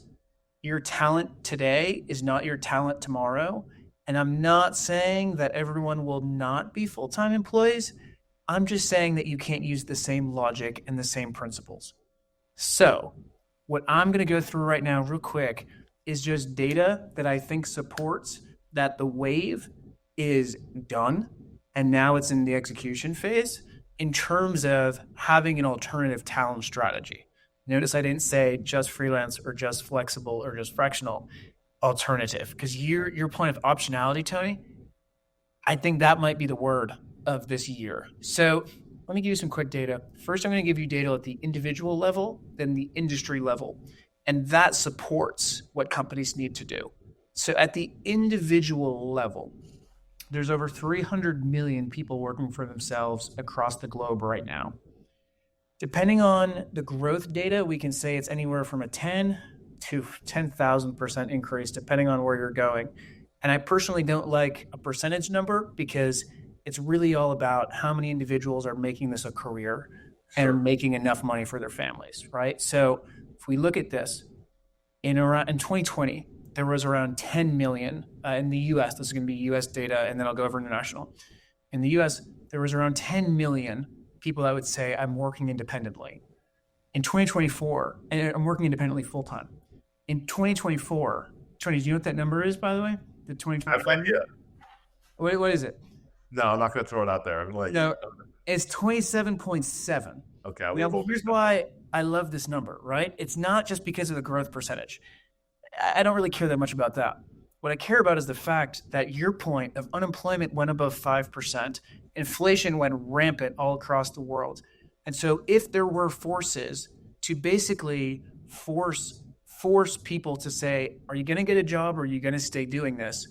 your talent today is not your talent tomorrow. And I'm not saying that everyone will not be full-time employees. I'm just saying that you can't use the same logic and the same principles. So what I'm going to go through right now real quick is just data that I think supports that the wave is done and now it's in the execution phase in terms of having an alternative talent strategy. Notice I didn't say just freelance or just flexible or just fractional. Alternative, because your point of optionality, Tony, I think that might be the word of this year. So let me give you some quick data. First, I'm going to give you data at the individual level, then the industry level, and that supports what companies need to do. So at the individual level, there's over 300 million people working for themselves across the globe right now. Depending on the growth data, we can say it's anywhere from a 10 to 10,000% increase, depending on where you're going. And I personally don't like a percentage number because it's really all about how many individuals are making this a career and are making enough money for their families, right? So if we look at this, in 2020, there was around 10 million in the US. This is going to be US data, and then I'll go over international. In the US, there was around 10 million people that would say, I'm working independently. In 2024, and I'm working independently full-time. In 2024, Tony, do you know what that number is, by the way? The 2024? I have no idea. What is it? No, I'm not going to throw it out there. No, it's 27.7. Okay. Now, here's why I love this number, right? It's not just because of the growth percentage. I don't really care that much about that. What I care about is the fact that your point of unemployment went above 5%, inflation went rampant all across the world. And so if there were forces to basically force people to say, are you going to get a job or are you going to stay doing this?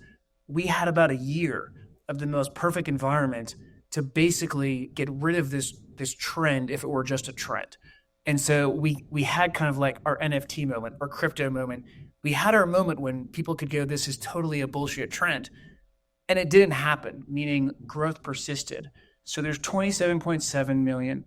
We had about a year of the most perfect environment to basically get rid of this trend if it were just a trend. And so we had kind of like our NFT moment, our crypto moment. We had our moment when people could go, this is totally a bullshit trend. And it didn't happen, meaning growth persisted. So there's 27.7 million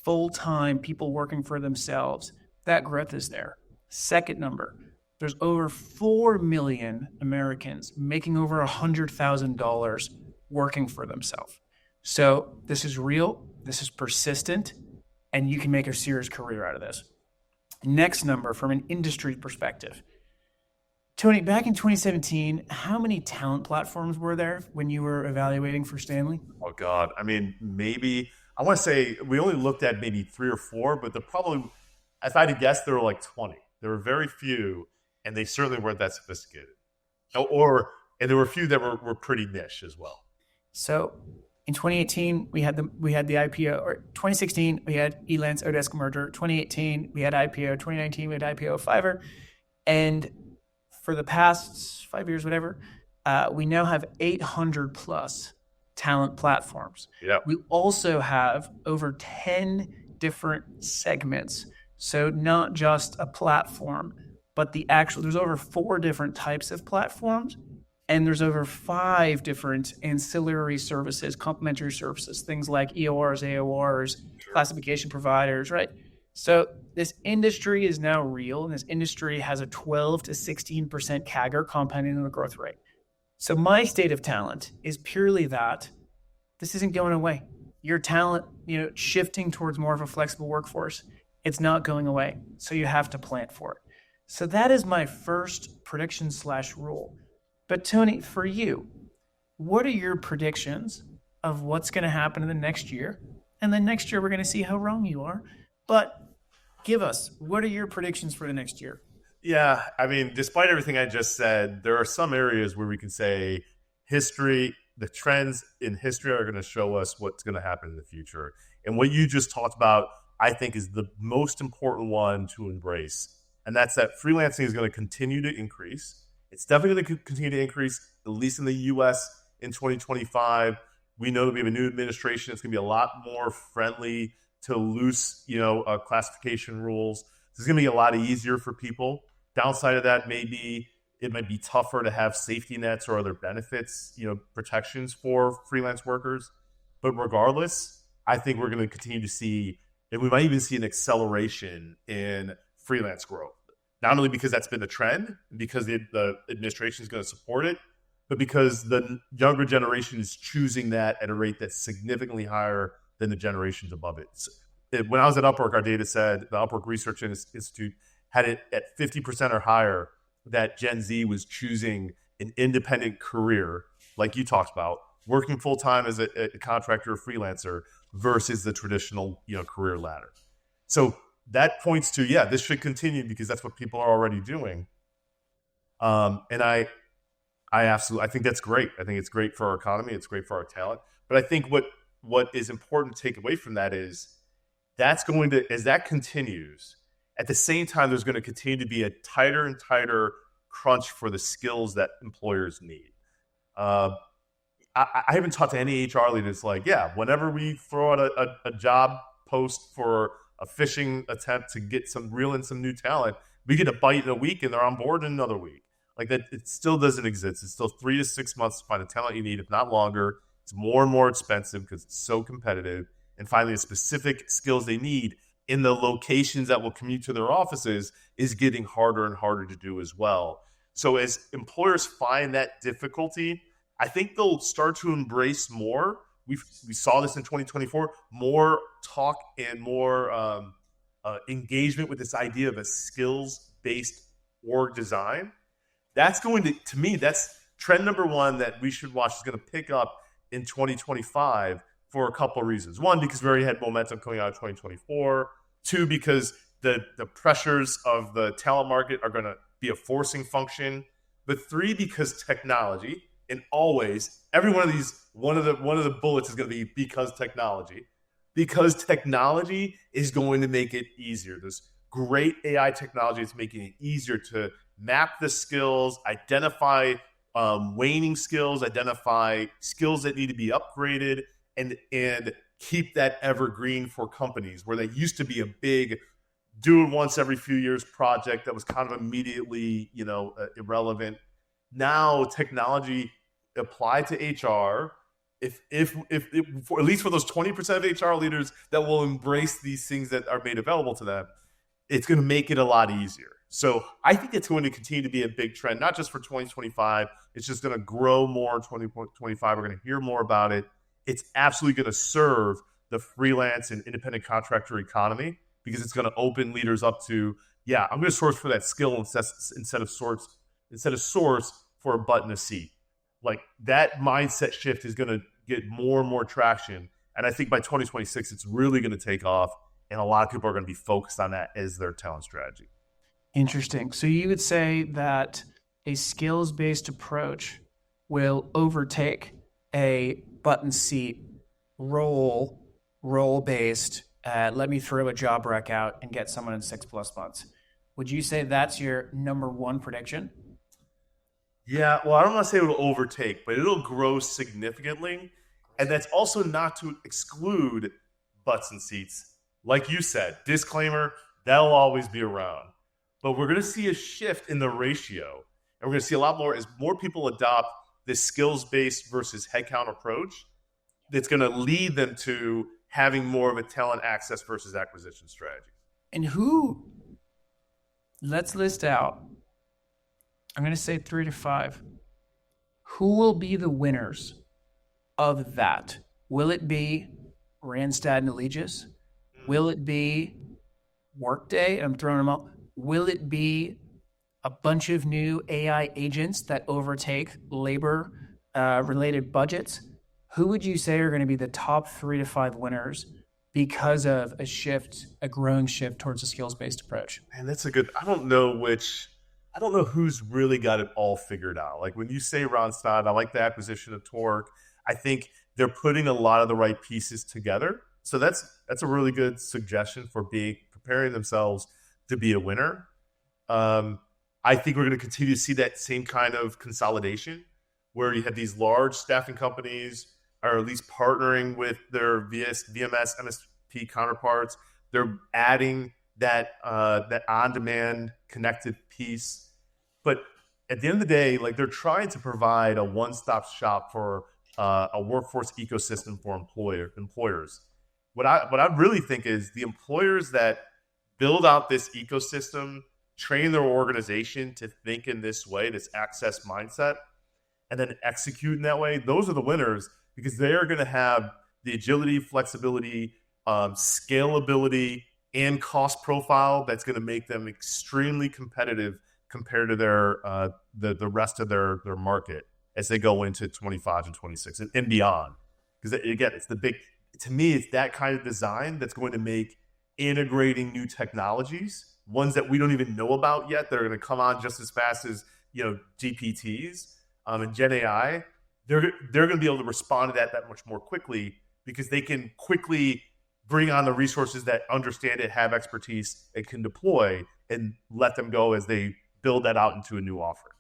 full-time people working for themselves. That growth is there. Second number, there's over 4 million Americans making over $100,000 working for themselves. So this is real, this is persistent, and you can make a serious career out of this. Next number from an industry perspective. Tony, back in 2017, how many talent platforms were there when you were evaluating for Stanley? Oh God, I mean, maybe I want to say we only looked at maybe 3 or 4, but there probably, if I had to guess, there were like 20. There were very few, and they certainly weren't that sophisticated. And there were a few that were pretty niche as well. So in 2018, we had the IPO, or 2016, we had Elance Odesk merger. 2018, we had IPO. 2019, we had IPO of Fiverr. And for the past 5 years, whatever, we now have 800 plus talent platforms. Yep. We also have over 10 different segments. So not just a platform, but there's over 4 different types of platforms. And there's over 5 different ancillary services, complementary services, things like EORs, AORs, classification providers, right? So this industry is now real, and this industry has a 12 to 16% CAGR compounding annual growth rate. So my state of talent is purely that this isn't going away. Your talent, shifting towards more of a flexible workforce, it's not going away. So you have to plan for it. So that is my first prediction / rule. But Tony, for you, what are your predictions of what's going to happen in the next year? And then next year, we're going to see how wrong you are. But give us, what are your predictions for the next year? Yeah, I mean, despite everything I just said, there are some areas where we can say the trends in history are going to show us what's going to happen in the future. And what you just talked about, I think, is the most important one to embrace. And that's that freelancing is going to continue to increase. It's definitely going to continue to increase, at least in the U.S. in 2025. We know that we have a new administration. It's going to be a lot more friendly to loose, classification rules. This is going to be a lot easier for people. Downside of that it might be tougher to have safety nets or other benefits, protections for freelance workers. But regardless, I think we're going to continue to see, and we might even see an acceleration in freelance growth. Not only because that's been the trend, because the administration is going to support it, but because the younger generation is choosing that at a rate that's significantly higher than the generations above it. When I was at Upwork, our data said, the Upwork Research Institute had it at 50% or higher, that Gen Z was choosing an independent career, like you talked about, working full-time as a contractor or freelancer versus the traditional career ladder. So that points to, this should continue because that's what people are already doing. And I think that's great. I think it's great for our economy. It's great for our talent. But I think what is important to take away from that is that's going to, as that continues, at the same time, there's going to continue to be a tighter and tighter crunch for the skills that employers need. I haven't talked to any HR leader that's like, whenever we throw out a job post for a phishing attempt to get some new talent, we get a bite in a week and they're on board in another week. Like that, it still doesn't exist. It's still 3 to 6 months to find the talent you need, if not longer. It's more and more expensive because it's so competitive. And finally, the specific skills they need in the locations that will commute to their offices is getting harder and harder to do as well. So as employers find that difficulty, I think they'll start to embrace more. We saw this in 2024, more talk and more engagement with this idea of a skills-based org design. That's going to me, that's trend number one that we should watch is going to pick up in 2025 for a couple of reasons. One, because we already had momentum coming out of 2024. 2, because the pressures of the talent market are going to be a forcing function but 3 because technology, and always every one of these one of the bullets is going to be because technology is going to make it easier. There's great AI technology that's making it easier to map the skills, identify waning skills, identify skills that need to be upgraded, and keep that evergreen for companies where they used to be a big do it once every few years project that was kind of immediately irrelevant. Now technology applied to HR, if for, at least for those 20% of HR leaders that will embrace these things that are made available to them, it's going to make it a lot easier. So I think it's going to continue to be a big trend, not just for 2025. It's just going to grow more in 2025. We're going to hear more about it. It's absolutely going to serve the freelance and independent contractor economy because it's going to open leaders up to, yeah, I'm going to source for that skill instead of source for a butt in a seat. Like that mindset shift is going to get more and more traction. And I think by 2026, it's really going to take off. And a lot of people are going to be focused on that as their talent strategy. Interesting. So you would say that a skills-based approach will overtake a button seat role-based, let me throw a job rec out and get someone in 6+ months. Would you say that's your number one prediction? Yeah, well, I don't want to say it will overtake, but it'll grow significantly. And that's also not to exclude butts and seats. Like you said, disclaimer, that'll always be around. But we're going to see a shift in the ratio. And we're going to see a lot more as more people adopt this skills-based versus headcount approach that's going to lead them to having more of a talent access versus acquisition strategy. And let's list out, I'm going to say 3 to 5. Who will be the winners of that? Will it be Randstad and Allegis? Will it be Workday? I'm throwing them out. Will it be a bunch of new AI agents that overtake labor related budgets? Who would you say are going to be the top 3 to 5 winners because of a growing shift towards a skills-based approach? Man, that's a good, I don't know who's really got it all figured out. Like when you say Randstad, I like the acquisition of Torque. I think they're putting a lot of the right pieces together. So that's a really good suggestion for preparing themselves to be a winner. I think we're going to continue to see that same kind of consolidation where you have these large staffing companies are at least partnering with their VMS, MSP counterparts. They're adding that on-demand connected piece. But at the end of the day, like they're trying to provide a one-stop shop for a workforce ecosystem for employers. What I really think is the employers that build out this ecosystem, train their organization to think in this way, this access mindset, and then execute in that way, those are the winners because they are going to have the agility, flexibility, scalability, and cost profile that's going to make them extremely competitive compared to their the rest of their market as they go into 25 and 26 and beyond. Because again, to me, it's that kind of design that's going to make integrating new technologies, ones that we don't even know about yet, that are going to come on just as fast as GPTs and Gen AI. They're going to be able to respond to that much more quickly because they can quickly bring on the resources that understand it, have expertise, and can deploy and let them go as they build that out into a new offer.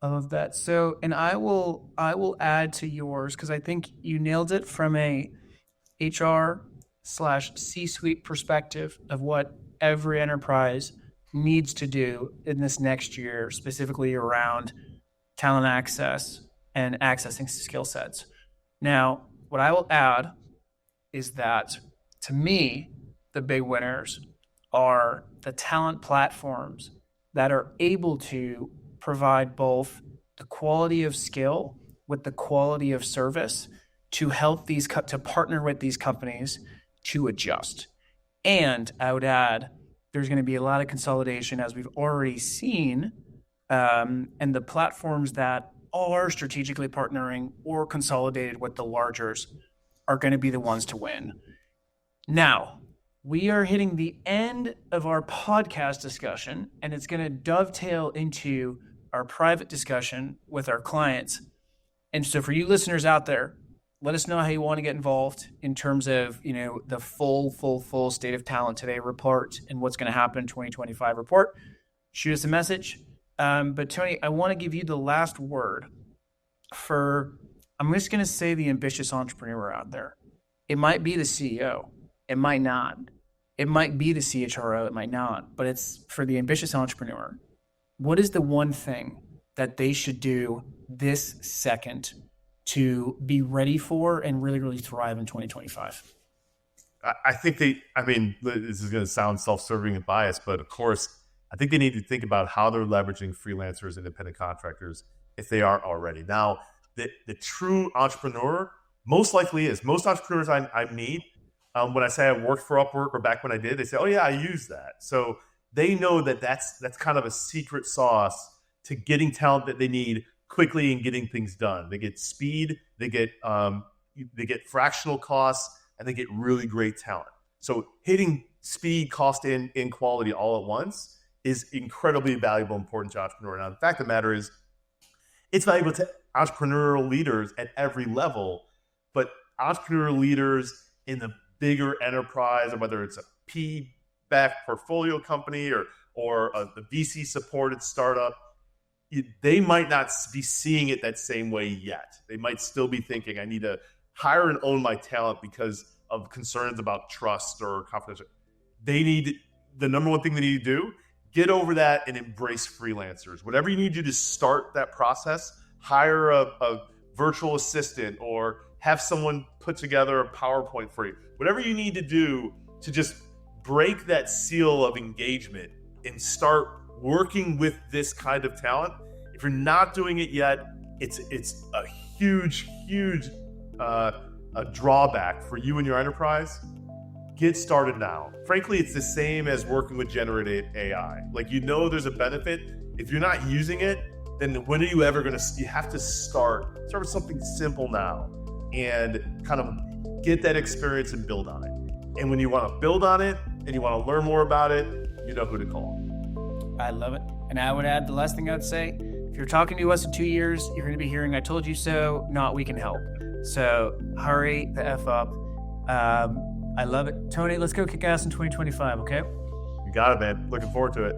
I love that. So, and I will add to yours because I think you nailed it from a HR/C-suite perspective of what every enterprise needs to do in this next year, specifically around talent access and accessing skill sets. Now, what I will add is that to me, the big winners are the talent platforms that are able to provide both the quality of skill with the quality of service to help to partner with these companies to adjust. And I would add, there's going to be a lot of consolidation as we've already seen, and the platforms that are strategically partnering or consolidated with the largers are going to be the ones to win. Now, we are hitting the end of our podcast discussion, and it's going to dovetail into our private discussion with our clients. And so for you listeners out there, let us know how you want to get involved in terms of, the full state of talent today report and what's going to happen in 2025 report. Shoot us a message. But Tony, I want to give you the last word I'm just going to say the ambitious entrepreneur out there. It might be the CEO. It might not. It might be the CHRO. It might not. But it's for the ambitious entrepreneur. What is the one thing that they should do this second to be ready for and really, really thrive in 2025? I think this is going to sound self-serving and biased, but of course, I think they need to think about how they're leveraging freelancers, independent contractors, if they aren't already. Now, the true entrepreneur most likely is. Most entrepreneurs I meet, when I say I worked for Upwork or back when I did, they say, oh yeah, I use that. So they know that's kind of a secret sauce to getting talent that they need quickly and getting things done. They get speed, they get fractional costs, and they get really great talent. So hitting speed, cost, and quality all at once is incredibly valuable, important to entrepreneur. Now, the fact of the matter is, it's valuable to entrepreneurial leaders at every level, but entrepreneurial leaders in the bigger enterprise, or whether it's a P-backed portfolio company or the VC-supported startup, they might not be seeing it that same way yet. They might still be thinking, I need to hire and own my talent because of concerns about trust or confidentiality. The number one thing they need to do, get over that and embrace freelancers. Whatever you need to do to start that process, hire a virtual assistant or have someone put together a PowerPoint for you. Whatever you need to do to just break that seal of engagement and start working with this kind of talent. If you're not doing it yet, it's a huge a drawback for you and your enterprise. Get started now. Frankly, it's the same as working with generative AI. There's a benefit. If you're not using it, then when are you ever you have to start with something simple now and kind of get that experience and build on it. And when you want to build on it and you want to learn more about it, you know who to call. I love it. And I would add the last thing I'd say, if you're talking to us in 2 years, you're going to be hearing, I told you so, not we can help. So hurry the F up. I love it. Tony, let's go kick ass in 2025, okay? You got it, man. Looking forward to it.